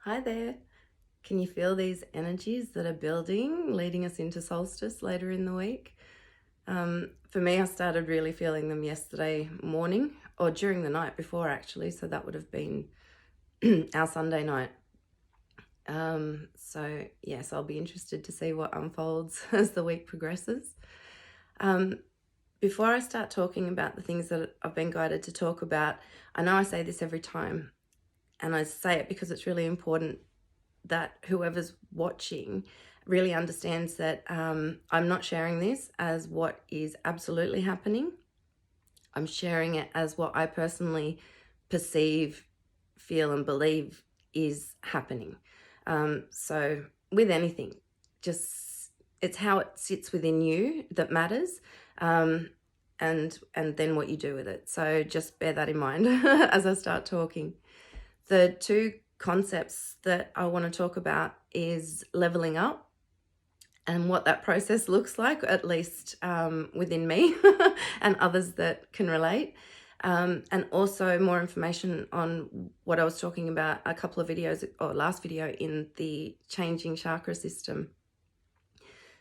Hi there. Can you feel these energies that are building, leading us into solstice later in the week? For me, I started really feeling them yesterday morning or during the night before, actually. So that would have been our Sunday night. So, yes, I'll be interested to see what unfolds as the week progresses. Before I start talking about the things that I've been guided to talk about, I know I say this every time, and I say it because it's really important that whoever's watching really understands that I'm not sharing this as what is absolutely happening. I'm sharing it as what I personally perceive, feel, and believe is happening. So with anything, just it's how it sits within you that matters, and then what you do with it. So just bear that in mind as I start talking. The two concepts that I want to talk about is leveling up and what that process looks like, at least within me and others that can relate. And also more information on what I was talking about a couple of videos or last video in the changing chakra system.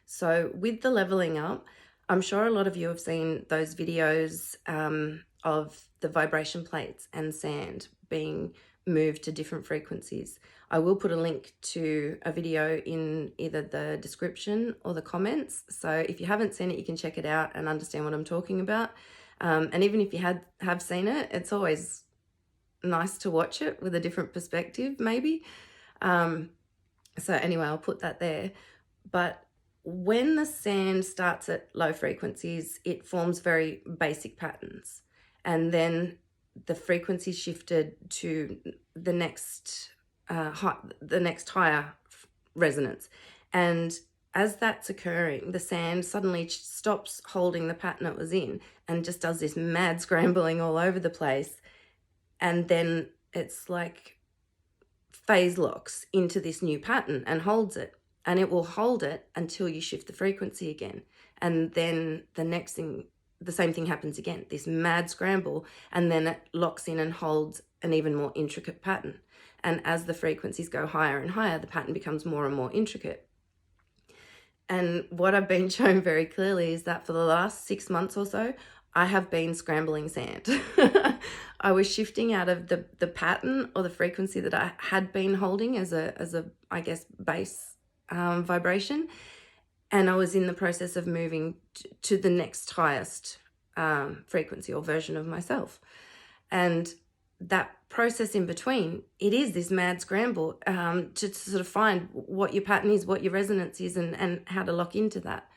So with the leveling up, I'm sure a lot of you have seen those videos of the vibration plates and sand being moved to different frequencies. I will put a link to a video in either the description or the comments. So if you haven't seen it, you can check it out and understand what I'm talking about. And even if you have seen it, it's always nice to watch it with a different perspective, maybe. So anyway, I'll put that there. But when the sand starts at low frequencies, it forms very basic patterns. And then the frequency shifted to the next higher resonance. And as that's occurring, the sand suddenly stops holding the pattern it was in and just does this mad scrambling all over the place. And then it's like phase locks into this new pattern and holds it. And it will hold it until you shift the frequency again. And then the next thing, the same thing happens again, this mad scramble, and then it locks in and holds an even more intricate pattern. And as the frequencies go higher and higher, the pattern becomes more and more intricate. And what I've been shown very clearly is that for the last 6 months or so, I have been scrambling sand. I was shifting out of the pattern or the frequency that I had been holding as a I guess, base vibration. And I was in the process of moving to the next highest frequency or version of myself. And that process in between, it is this mad scramble to sort of find what your pattern is, what your resonance is, and how to lock into that.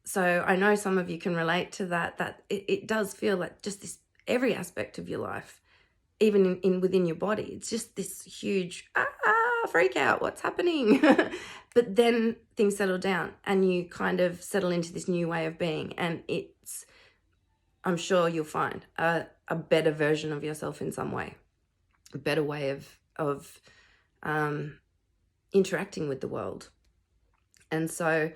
So I know some of you can relate to that it does feel like just this, every aspect of your life, even in within your body, it's just this huge freak out, what's happening? But then things settle down and you kind of settle into this new way of being, and it's, I'm sure you'll find a better version of yourself in some way, a better way of interacting with the world. And so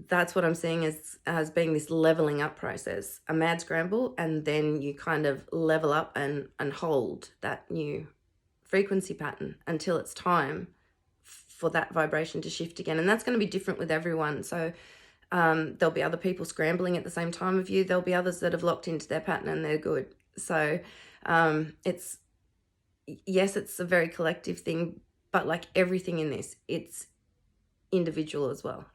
that's what I'm seeing as being this leveling up process, a mad scramble, and then you kind of level up and hold that new frequency pattern until it's time for that vibration to shift again. And that's going to be different with everyone. So there'll be other people scrambling at the same time of you. There'll be others that have locked into their pattern and they're good. So it's a very collective thing, but like everything in this, it's individual as well.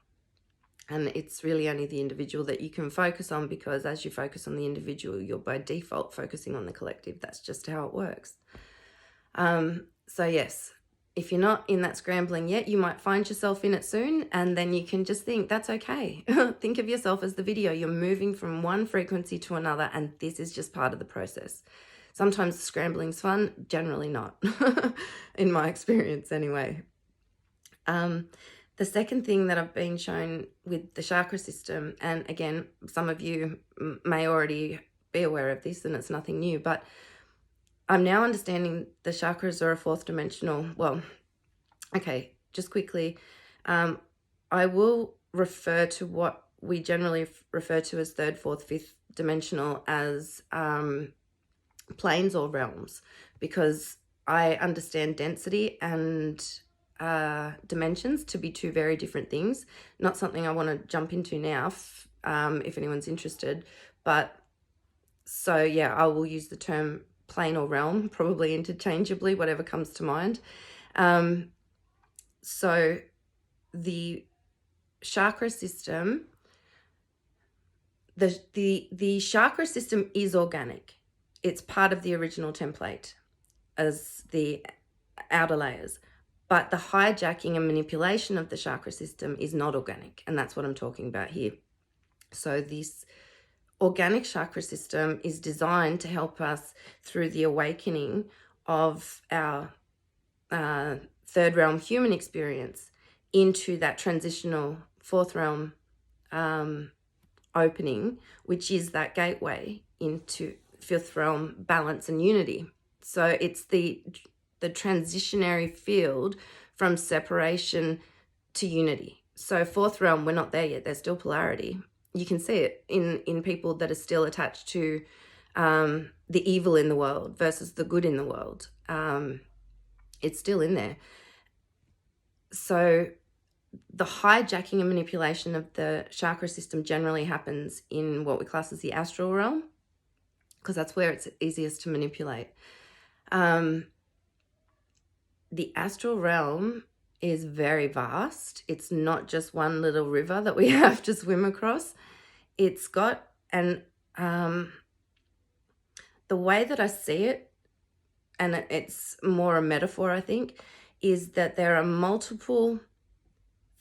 And it's really only the individual that you can focus on, because as you focus on the individual, you're by default focusing on the collective. That's just how it works. So yes, if you're not in that scrambling yet, you might find yourself in it soon, and then you can just think that's okay. Think of yourself as the video. You're moving from one frequency to another, and this is just part of the process. Sometimes scrambling's fun, generally not, in my experience anyway. The second thing that I've been shown with the chakra system, and again, some of you may already be aware of this and it's nothing new, but I'm now understanding the chakras are a fourth dimensional. Well, okay, just quickly, I will refer to what we generally refer to as third, fourth, fifth dimensional as planes or realms, because I understand density and dimensions to be two very different things. Not something I want to jump into now if anyone's interested. But so yeah, I will use the term plane or realm, probably interchangeably, whatever comes to mind. So the chakra system, the chakra system is organic. It's part of the original template as the outer layers. But the hijacking and manipulation of the chakra system is not organic. And that's what I'm talking about here. So this organic chakra system is designed to help us through the awakening of our third realm human experience into that transitional fourth realm opening, which is that gateway into fifth realm balance and unity. So it's the transitionary field from separation to unity. So fourth realm, we're not there yet. There's still polarity. You can see it in people that are still attached to the evil in the world versus the good in the world. It's still in there. So the hijacking and manipulation of the chakra system generally happens in what we class as the astral realm, because that's where it's easiest to manipulate. The astral realm is very vast. It's not just one little river that we have to swim across. It's got, and the way that I see it, and it's more a metaphor, I think, is that there are multiple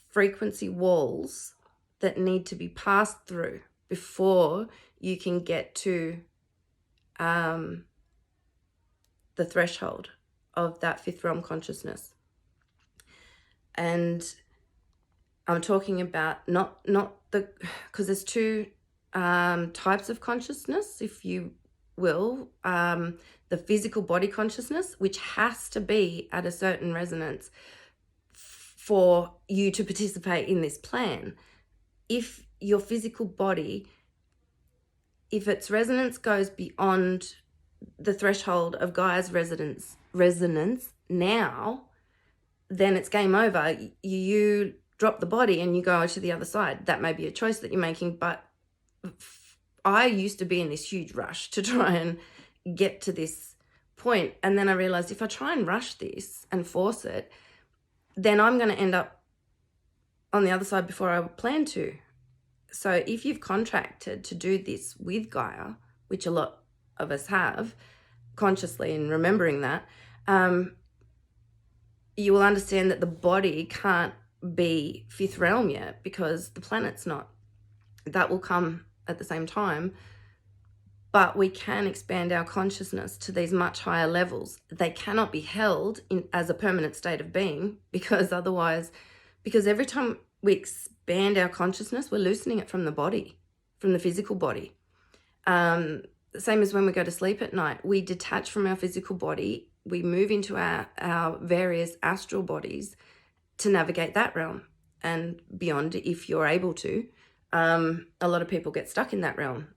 frequency walls that need to be passed through before you can get to the threshold of that fifth realm consciousness. And I'm talking about not the, because there's two types of consciousness, if you will. The physical body consciousness, which has to be at a certain resonance for you to participate in this plan. If your physical body, if its resonance goes beyond the threshold of Gaia's resonance now, then it's game over. You drop the body and you go to the other side. That may be a choice that you're making, but I used to be in this huge rush to try and get to this point. And then I realized if I try and rush this and force it, then I'm going to end up on the other side before I plan to. So if you've contracted to do this with Gaia, which a lot of us have, consciously and remembering that, you will understand that the body can't be fifth realm yet because the planet's not. That will come at the same time. But we can expand our consciousness to these much higher levels. They cannot be held as a permanent state of being because every time we expand our consciousness, we're loosening it from the body, from the physical body. Same as when we go to sleep at night, we detach from our physical body, we move into our various astral bodies to navigate that realm and beyond if you're able to. A lot of people get stuck in that realm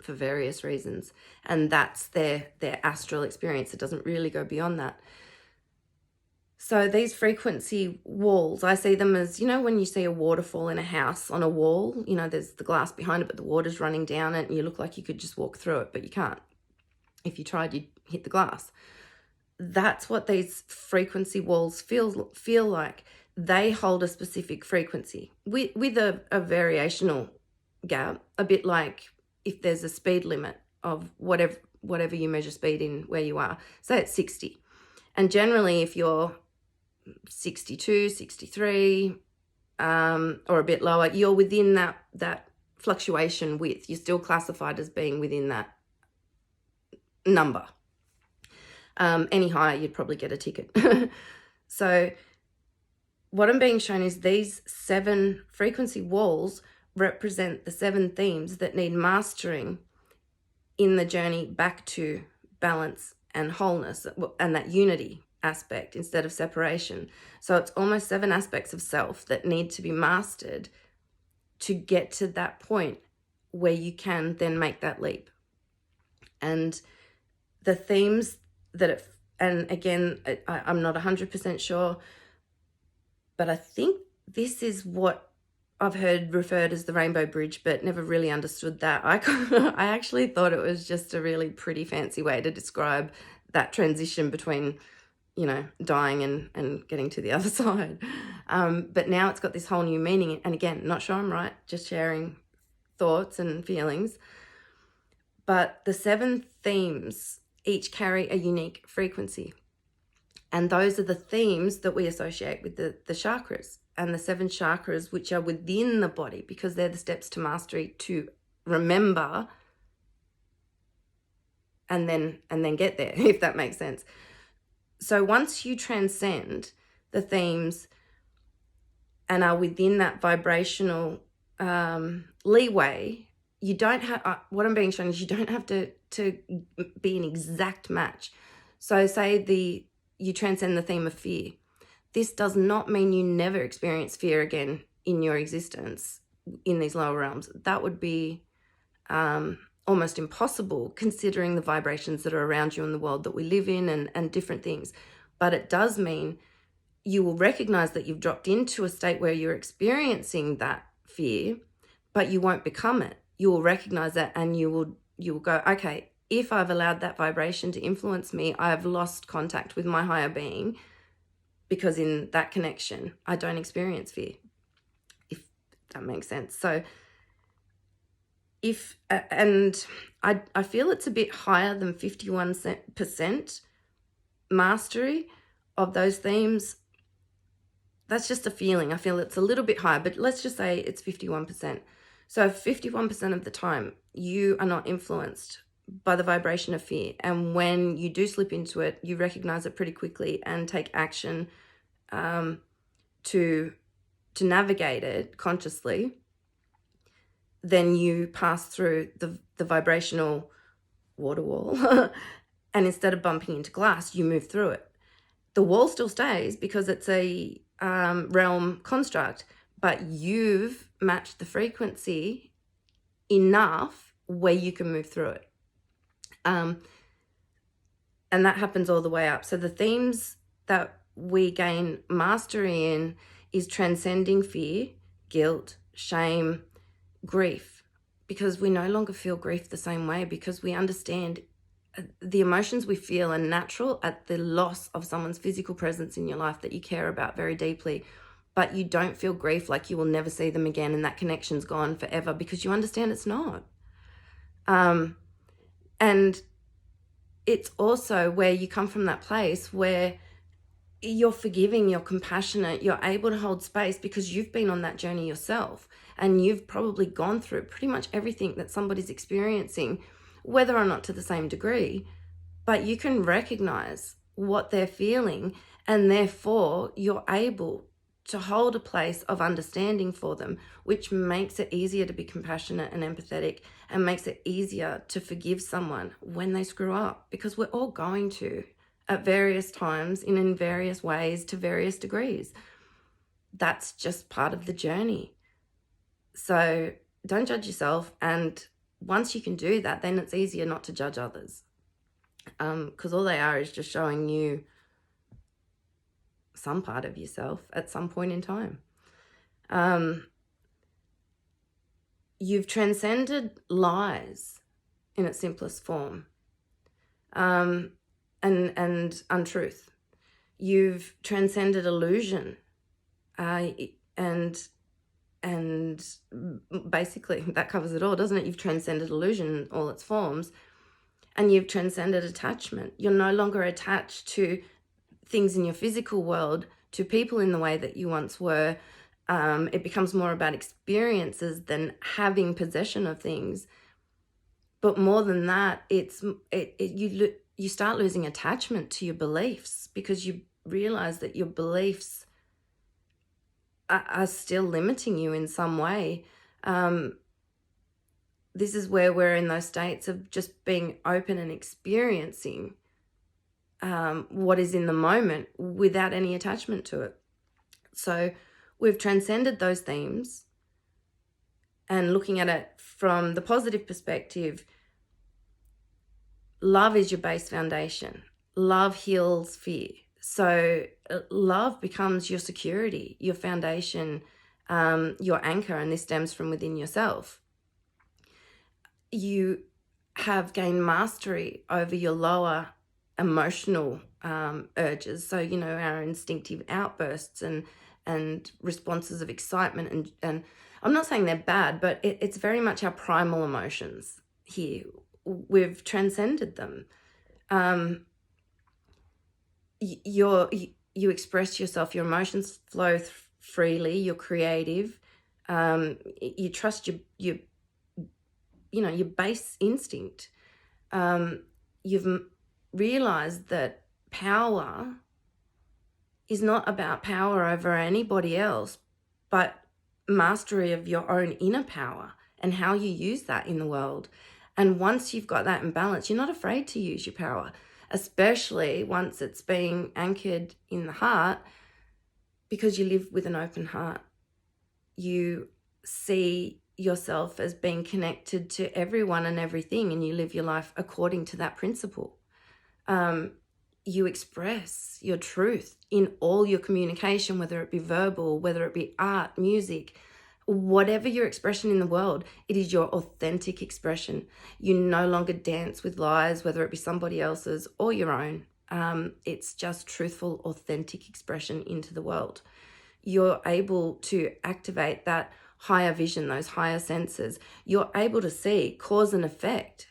for various reasons, and that's their astral experience. It doesn't really go beyond that. So these frequency walls, I see them as, when you see a waterfall in a house on a wall, there's the glass behind it, but the water's running down it and you look like you could just walk through it, but you can't. If you tried, you'd hit the glass. That's what these frequency walls feel like. They hold a specific frequency with a variational gap, a bit like if there's a speed limit of whatever you measure speed in where you are. Say it's 60. And generally if you're 62, 63, or a bit lower, you're within that fluctuation width. You're still classified as being within that number. Any higher, you'd probably get a ticket. So what I'm being shown is these 7 frequency walls represent the 7 themes that need mastering in the journey back to balance and wholeness and that unity aspect instead of separation. So it's almost 7 aspects of self that need to be mastered to get to that point where you can then make that leap. And the themes that and again, I'm not 100% sure, but I think this is what I've heard referred as the Rainbow Bridge, but never really understood that. I actually thought it was just a really pretty fancy way to describe that transition between, you know, dying and getting to the other side. But now it's got this whole new meaning. And again, not sure I'm right, just sharing thoughts and feelings. But the 7 themes each carry a unique frequency. And those are the themes that we associate with the chakras, and the 7 chakras, which are within the body, because they're the steps to mastery, to remember and then get there, if that makes sense. So once you transcend the themes and are within that vibrational leeway, you don't have, what I'm being shown is you don't have to be an exact match. So say you transcend the theme of fear. This does not mean you never experience fear again in your existence in these lower realms. That would be almost impossible, considering the vibrations that are around you in the world that we live in and different things. But it does mean you will recognize that you've dropped into a state where you're experiencing that fear, but you won't become it. You will recognize that, and you will go, okay, if I've allowed that vibration to influence me, I have lost contact with my higher being, because in that connection, I don't experience fear, if that makes sense. So I feel it's a bit higher than 51% mastery of those themes. That's just a feeling. I feel it's a little bit higher, but let's just say it's 51%. So 51% of the time, you are not influenced by the vibration of fear. And when you do slip into it, you recognize it pretty quickly and take action to navigate it consciously. Then you pass through the vibrational water wall and instead of bumping into glass, you move through it. The wall still stays because it's a realm construct, but you've matched the frequency enough where you can move through it. And that happens all the way up. So the themes that we gain mastery in is transcending fear, guilt, shame, grief, because we no longer feel grief the same way, because we understand the emotions we feel are natural at the loss of someone's physical presence in your life that you care about very deeply, but you don't feel grief like you will never see them again and that connection's gone forever, because you understand it's not. And it's also where you come from that place where you're forgiving, you're compassionate, you're able to hold space because you've been on that journey yourself, and you've probably gone through pretty much everything that somebody's experiencing, whether or not to the same degree, but you can recognize what they're feeling, and therefore you're able to hold a place of understanding for them, which makes it easier to be compassionate and empathetic, and makes it easier to forgive someone when they screw up, because we're all going to at various times in various ways to various degrees. That's just part of the journey. So don't judge yourself, and once you can do that, then it's easier not to judge others, because all they are is just showing you some part of yourself at some point in time. You've transcended lies in its simplest form, and untruth. You've transcended illusion, and basically that covers it all, doesn't it? You've transcended illusion in all its forms, and you've transcended attachment. You're no longer attached to things in your physical world, to people in the way that you once were. It becomes more about experiences than having possession of things. But more than that, you start losing attachment to your beliefs, because you realize that your beliefs are still limiting you in some way. This is where we're in those states of just being open and experiencing what is in the moment without any attachment to it. So we've transcended those themes, and looking at it from the positive perspective, love is your base foundation. love heals fear. So love becomes your security, your foundation, your anchor, and this stems from within yourself. You have gained mastery over your lower emotional urges. So, you know, our instinctive outbursts and responses of excitement. And I'm not saying they're bad, but it's very much our primal emotions here. We've transcended them. You express yourself, your emotions flow freely, you're creative, you trust your base instinct. You've realized that power is not about power over anybody else, but mastery of your own inner power and how you use that in the world. And once you've got that in balance, you're not afraid to use your power, especially once it's being anchored in the heart, because you live with an open heart. You see yourself as being connected to everyone and everything, and you live your life according to that principle. You express your truth in all your communication, whether it be verbal, whether it be art, music, whatever your expression in the world, it is your authentic expression. You no longer dance with lies, whether it be somebody else's or your own. It's just truthful, authentic expression into the world. You're able to activate that higher vision, those higher senses. You're able to see cause and effect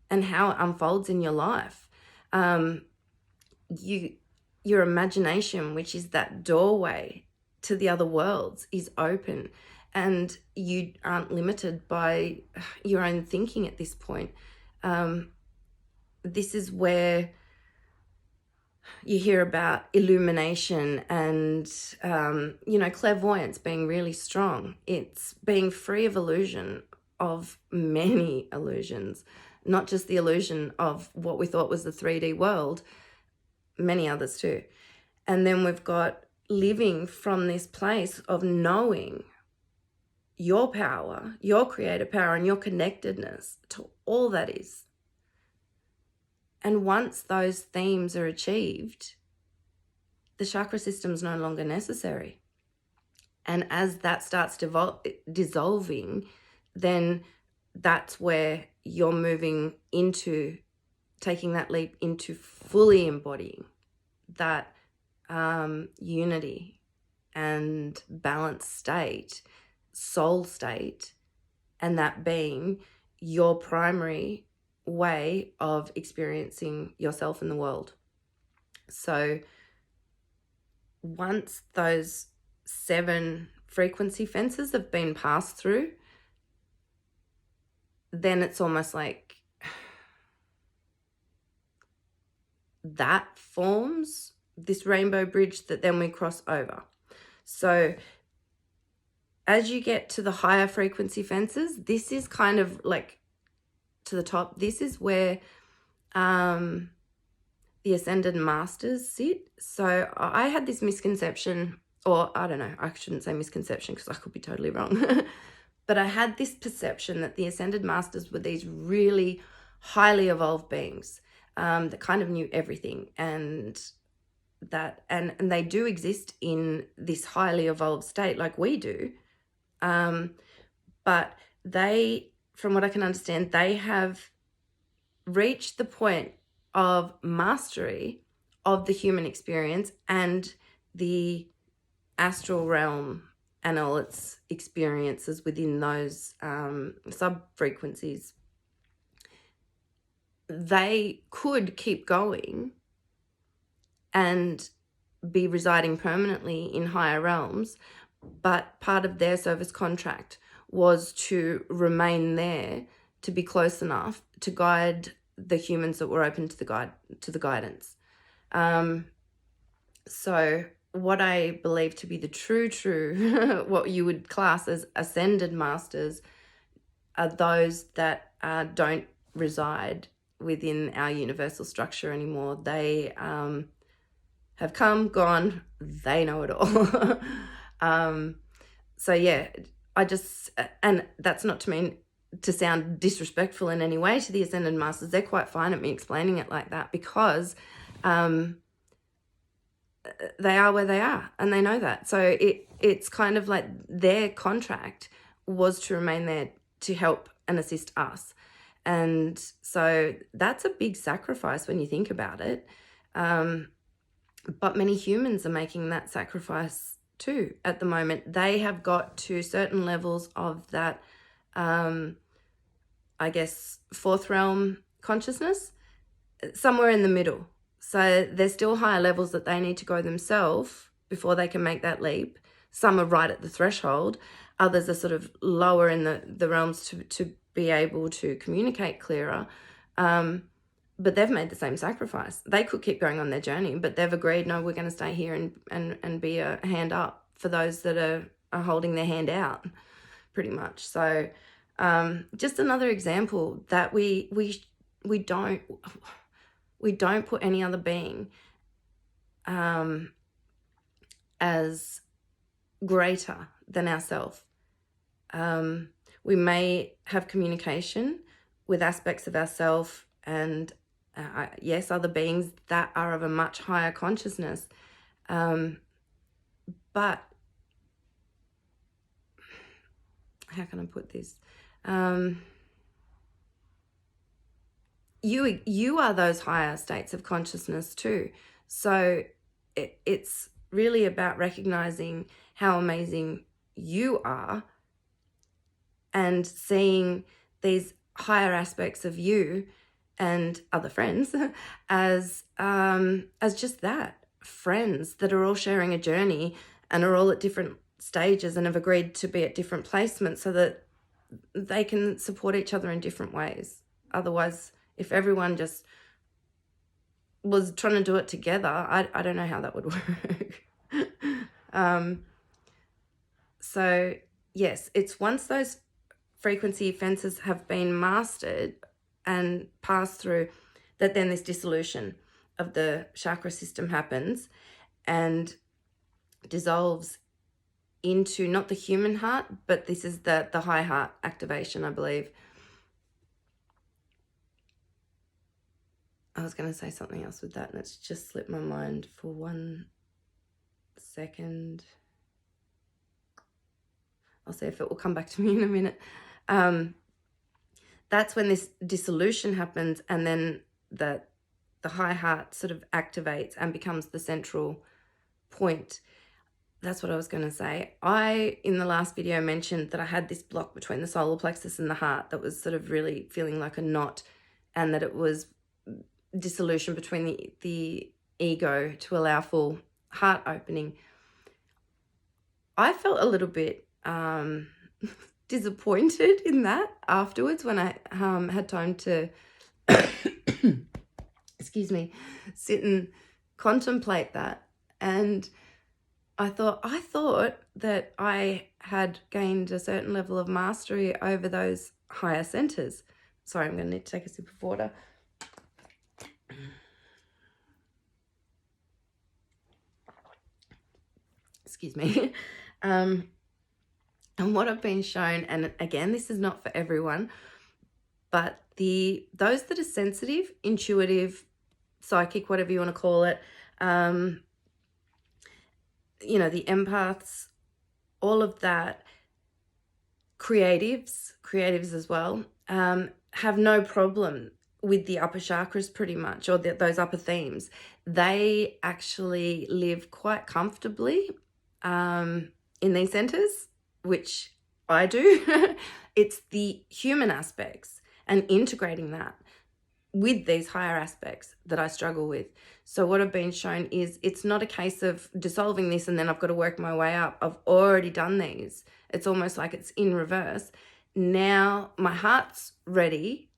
and how it unfolds in your life. Your imagination, which is that doorway to the other worlds, is open, and you aren't limited by your own thinking at this point. This is where you hear about illumination and, clairvoyance being really strong. It's being free of illusion, of many illusions, not just the illusion of what we thought was the 3D world, many others too. And then we've got living from this place of knowing your power, your creative power, and your connectedness to all that is. And once those themes are achieved, the chakra system is no longer necessary. And as that starts dissolving, then that's where you're moving into taking that leap into fully embodying that unity and balanced state, soul state, and that being your primary way of experiencing yourself in the world. So once those 7 frequency fences have been passed through, then it's almost like that forms this rainbow bridge that then we cross over. So as you get to the higher frequency fences, this is kind of like to the top. This is where the ascended masters sit. So I had this misconception, or I don't know, I shouldn't say misconception because I could be totally wrong. But I had this perception that the ascended masters were these really highly evolved beings that kind of knew everything, and that and they do exist in this highly evolved state like we do. But they, from what I can understand, they have reached the point of mastery of the human experience and the astral realm and all its experiences within those sub-frequencies. They could keep going and be residing permanently in higher realms, but part of their service contract was to remain there, to be close enough to guide the humans that were open to the guidance. So what I believe to be the true what you would class as ascended masters are those that don't reside within our universal structure anymore. They have come, gone, they know it all. So yeah, I just, and that's not to mean to sound disrespectful in any way to the ascended masters. They're quite fine at me explaining it like that, because they are where they are, and they know that. So it's kind of like their contract was to remain there to help and assist us. And so that's a big sacrifice when you think about it. But many humans are making that sacrifice too at the moment. They have got to certain levels of that, I guess, fourth realm consciousness, somewhere in the middle. So there's still higher levels that they need to go themselves before they can make that leap. Some are right at the threshold. Others are sort of lower in the realms to be able to communicate clearer. But they've made the same sacrifice. They could keep going on their journey, but they've agreed, no, we're going to stay here and be a hand up for those that are holding their hand out, pretty much. So just another example that we don't put any other being as greater than ourselves. We may have communication with aspects of ourselves and yes, other beings that are of a much higher consciousness. But how can I put this? You are those higher states of consciousness too. So it's really about recognizing how amazing you are and seeing these higher aspects of you and other friends as just that, friends that are all sharing a journey and are all at different stages and have agreed to be at different placements so that they can support each other in different ways. Otherwise, if everyone just was trying to do it together, I don't know how that would work. So yes, it's once those frequency fences have been mastered and passed through, that then this dissolution of the chakra system happens and dissolves into not the human heart, but this is the high heart activation, I believe. I was going to say something else with that, and it's just slipped my mind for 1 second. I'll see if it will come back to me in a minute. That's when this dissolution happens, and then the high heart sort of activates and becomes the central point. That's what I was going to say. In the last video, mentioned that I had this block between the solar plexus and the heart that was sort of really feeling like a knot, and that it was dissolution between the ego to allow full heart opening. I felt a little bit disappointed in that afterwards when I had time to excuse me, sit and contemplate that. And I thought that I had gained a certain level of mastery over those higher centers. Sorry, I'm going to need to take a sip of water. Excuse me. And what I've been shown, and again, this is not for everyone, but those that are sensitive, intuitive, psychic, whatever you want to call it, you know, the empaths, all of that, creatives as well, have no problem with the upper chakras pretty much, or those upper themes. They actually live quite comfortably in these centers, which I do. It's the human aspects and integrating that with these higher aspects that I struggle with. So what I've been shown is it's not a case of dissolving this and then I've got to work my way up. I've already done these. It's almost like it's in reverse. Now my heart's ready,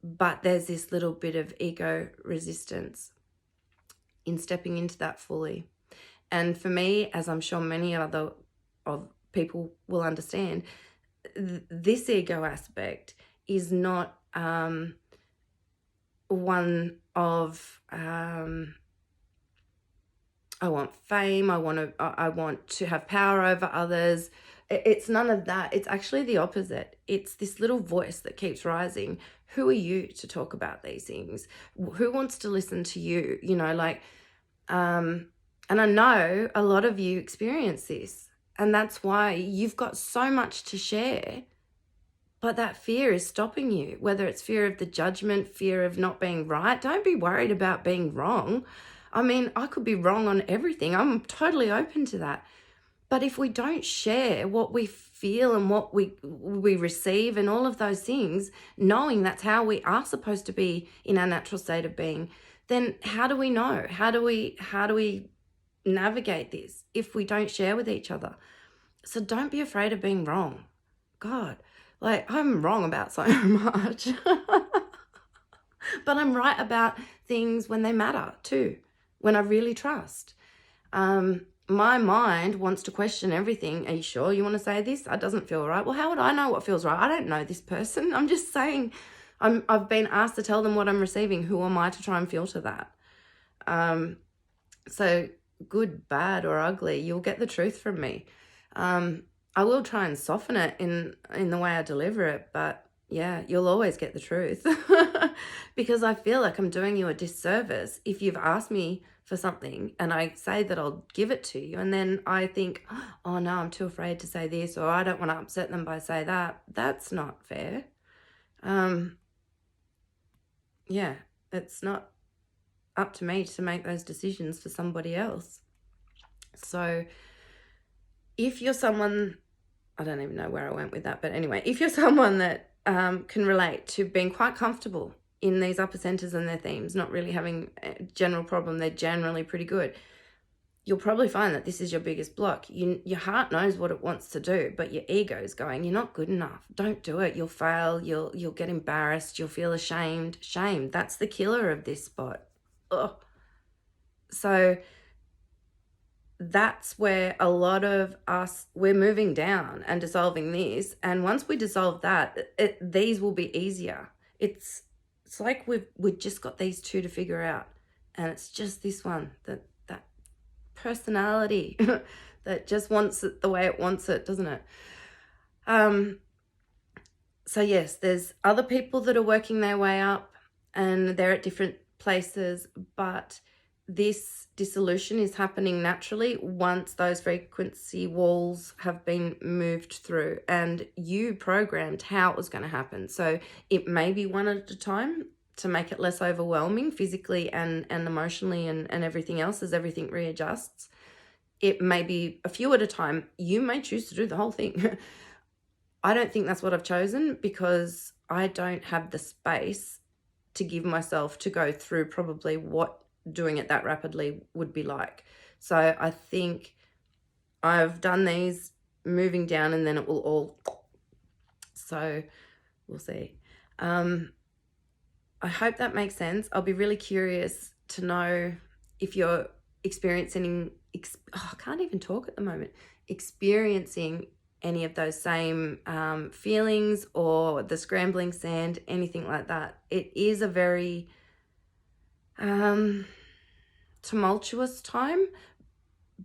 but there's this little bit of ego resistance in stepping into that fully. And for me, as I'm sure many other of people will understand, this ego aspect is not one of I want fame, I want to have power over others, It's none of that. It's actually the opposite. It's this little voice that keeps rising. Who are you to talk about these things? Who wants to listen to you? You know, like, and I know a lot of you experience this, and that's why you've got so much to share, but that fear is stopping you, whether it's fear of the judgment, fear of not being right. Don't be worried about being wrong. I mean, I could be wrong on everything. I'm totally open to that. But if we don't share what we feel and what we receive and all of those things, knowing that's how we are supposed to be in our natural state of being, then how do we know? How do we navigate this if we don't share with each other? So don't be afraid of being wrong. God, like, I'm wrong about so much. But I'm right about things when they matter too, when I really trust. My mind wants to question everything. Are you sure you want to say this? That doesn't feel right. Well, how would I know what feels right? I don't know this person. I'm just saying, I've been asked to tell them what I'm receiving. Who am I to try and filter that? So good, bad, or ugly, you'll get the truth from me. I will try and soften it in the way I deliver it, but yeah, you'll always get the truth. Because I feel like I'm doing you a disservice if you've asked me for something and I say that I'll give it to you, and then I think, oh no, I'm too afraid to say this, or I don't want to upset them by say that. That's not fair. Yeah, it's not up to me to make those decisions for somebody else. So if you're someone, I don't even know where I went with that, but anyway, if you're someone that can relate to being quite comfortable in these upper centers and their themes, not really having a general problem, they're generally pretty good, you'll probably find that this is your biggest block. Your heart knows what it wants to do, but your ego is going, you're not good enough. Don't do it. You'll fail. You'll get embarrassed. You'll feel ashamed. Shame. That's the killer of this spot. Ugh. So that's where a lot of us, we're moving down and dissolving this. And once we dissolve that, these will be easier. It's like we've just got these two to figure out. And it's just this one, that personality that just wants it the way it wants it, doesn't it? So yes, there's other people that are working their way up and they're at different places, but this dissolution is happening naturally once those frequency walls have been moved through and you programmed how it was going to happen. So it may be one at a time to make it less overwhelming physically and emotionally and everything else as everything readjusts. It may be a few at a time. You may choose to do the whole thing. I don't think that's what I've chosen because I don't have the space to give myself to go through probably what doing it that rapidly would be like. So I think I've done these moving down and then it will all, so we'll see. I hope that makes sense. I'll be really curious to know if you're experiencing, I can't even talk at the moment, experiencing any of those same feelings or the scrambling sand, anything like that. It is a very tumultuous time,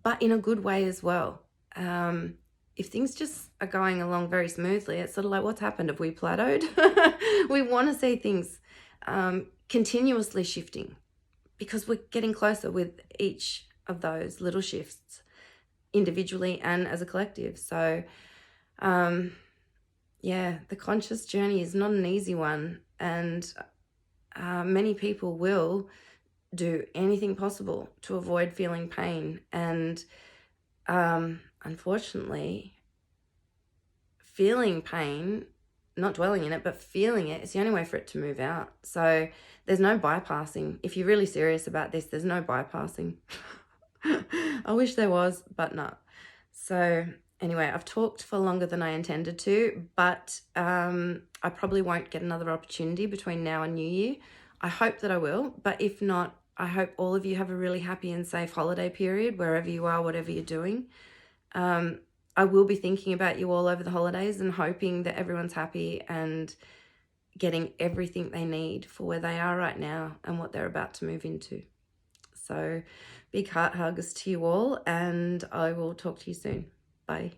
but in a good way as well. If things just are going along very smoothly, it's sort of like, what's happened? Have we plateaued? We want to see things continuously shifting because we're getting closer with each of those little shifts individually and as a collective. So yeah, the conscious journey is not an easy one, and many people will do anything possible to avoid feeling pain, and unfortunately feeling pain, not dwelling in it, but feeling it is the only way for it to move out. So there's no bypassing. If you're really serious about this, there's no bypassing. I wish there was, but not. So anyway, I've talked for longer than I intended to, but I probably won't get another opportunity between now and New Year. I hope that I will, but if not, I hope all of you have a really happy and safe holiday period, wherever you are, whatever you're doing. I will be thinking about you all over the holidays and hoping that everyone's happy and getting everything they need for where they are right now and what they're about to move into. So big heart hugs to you all, and I will talk to you soon. Bye.